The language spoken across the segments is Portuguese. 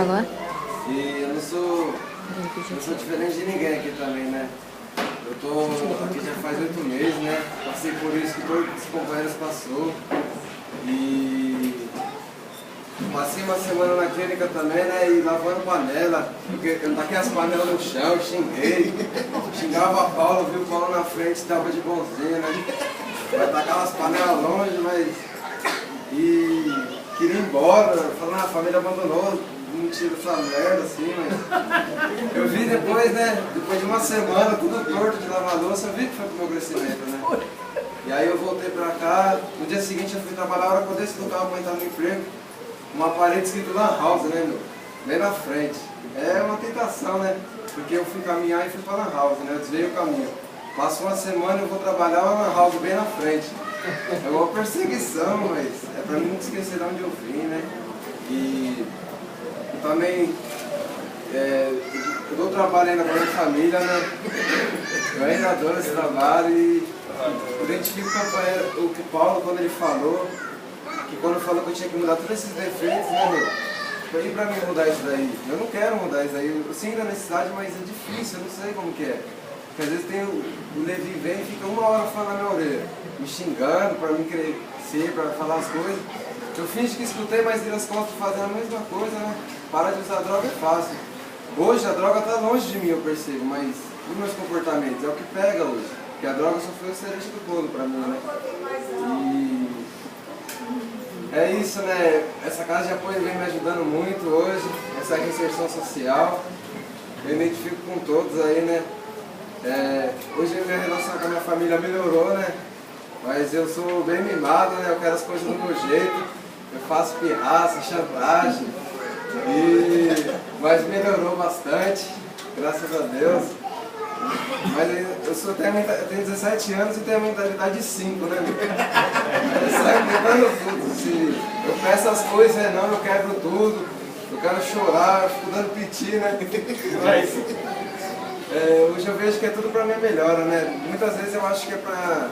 agora? E eu não sou diferente de ninguém aqui também, né? Eu tô aqui já faz 8 meses, né? Passei por isso que todos os companheiros passou. E passei uma semana na clínica também, né? E lavando panela, porque eu taquei as panelas no chão, xinguei, xingava a Paula, viu o Paulo na frente, tava de bonzinho, né? Vai tacar as panelas longe, mas... E queria ir embora, falando, a família abandonou, não tira essa merda assim, mas... Eu vi depois, né? Depois de uma semana, tudo torto de lavar louça, eu vi que foi pro meu crescimento, né? E aí eu voltei pra cá, no dia seguinte eu fui trabalhar, a hora que eu desci do carro pra entrar no emprego, uma parede escrito Lan House, né, meu? Bem na frente. É uma tentação, né? Porque eu fui caminhar e fui pra Lan House, né? Eu desviei o caminho. Passou uma semana, eu vou trabalhar uma Lan House bem na frente. É uma perseguição, mas é pra mim não esquecer de onde eu vim, né? E também eu dou trabalho ainda pra minha família, né? Eu ainda adoro esse trabalho e identifico o que o Paulo, quando ele falou, que quando falou que eu tinha que mudar todos esses defeitos, né, meu? Foi pra mim mudar isso daí. Eu não quero mudar isso daí. Eu sinto a necessidade, mas é difícil, eu não sei como que é. Porque às vezes tem o Levi vem e fica uma hora falando na minha orelha, me xingando pra mim crescer, pra falar as coisas. Eu finjo que escutei, mas vira as costas fazendo a mesma coisa, né? Parar de usar droga é fácil. Hoje a droga tá longe de mim, eu percebo, mas os meus comportamentos é o que pega hoje. Porque a droga só foi o cereja do bolo pra mim, né? E é isso, né? Essa casa de apoio vem me ajudando muito hoje, essa reinserção social. Eu identifico com todos aí, né? Hoje a minha relação com a minha família melhorou, né? Mas eu sou bem mimado, né? Eu quero as coisas do meu jeito. Eu faço pirraça, chantagem. Mas melhorou bastante, graças a Deus. Mas eu tenho 17 anos e tenho a mentalidade de 5, né? Eu saio quebrando tudo. Eu peço as coisas, né? Não, eu quebro tudo. Eu quero chorar, eu fico dando piti, né? Mas hoje eu vejo que é tudo pra minha melhora, né? Muitas vezes eu acho que é pra...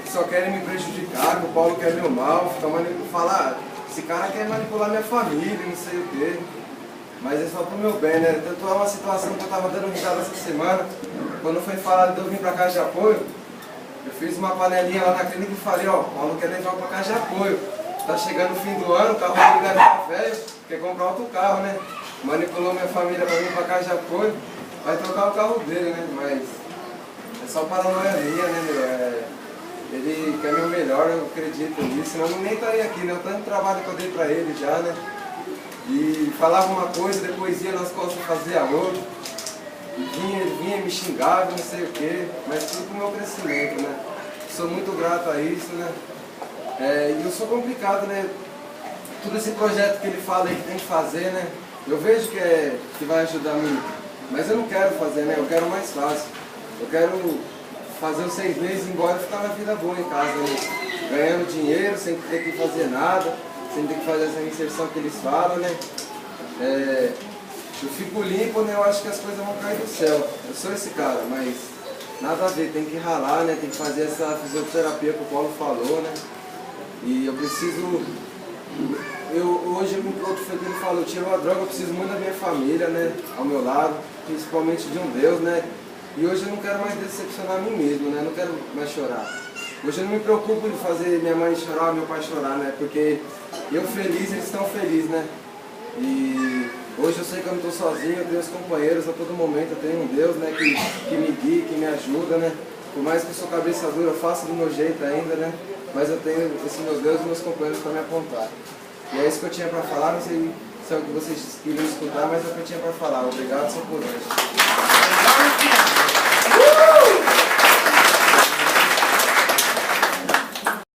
que só querem me prejudicar, que o Paulo quer meu mal, falar, esse cara quer manipular minha família, não sei o quê. Mas é só pro meu bem, né? Tanto é uma situação que eu tava dando risada essa semana, quando foi falado de eu vir pra casa de apoio, eu fiz uma panelinha lá na clínica e falei, ó, Paulo quer levar pra casa de apoio. Tá chegando o fim do ano, o carro dele deve estar velho, quer comprar outro carro, né? Manipulou minha família pra vir pra casa de apoio, vai trocar o carro dele, né? Mas é só paranoia minha, né, meu? Ele quer meu melhor, eu acredito nisso, senão eu nem estaria aqui, né? O tanto de trabalho que eu dei pra ele já, né? E falava uma coisa, depois ia nas costas fazer a outra. E ele vinha me xingava, não sei o quê, mas tudo pro meu crescimento, né? Sou muito grato a isso, né? E eu sou complicado, né? Todo esse projeto que ele fala aí que tem que fazer, né? Eu vejo que vai ajudar muito, mas eu não quero fazer, né? Eu quero mais fácil. Eu quero fazer os 6 meses e ir embora e ficar na vida boa em casa, né? Ganhando dinheiro, sem ter que fazer nada, sem ter que fazer essa inserção que eles falam, né? Eu fico limpo, né? Eu acho que as coisas vão cair do céu. Eu sou esse cara, mas nada a ver, tem que ralar, né? Tem que fazer essa fisioterapia que o Paulo falou, né? E eu preciso... Hoje, outro foi que ele falou, tirou a droga, eu preciso muito da minha família, né? Ao meu lado, principalmente de um Deus, né? E hoje eu não quero mais decepcionar a mim mesmo, né? Eu não quero mais chorar. Hoje eu não me preocupo de fazer minha mãe chorar, meu pai chorar, né? Porque eu feliz, eles estão felizes, né? E hoje eu sei que eu não estou sozinho, eu tenho os companheiros a todo momento, eu tenho um Deus, né? Que me guia, que me ajuda, né? Por mais que eu sou cabeça dura, eu faço do meu jeito ainda, né? Mas eu tenho esse meu Deus e meus companheiros para me apontar. E é isso que eu tinha para falar, não sei se é o que vocês queriam escutar, mas é o que eu tinha para falar. Obrigado, só por hoje.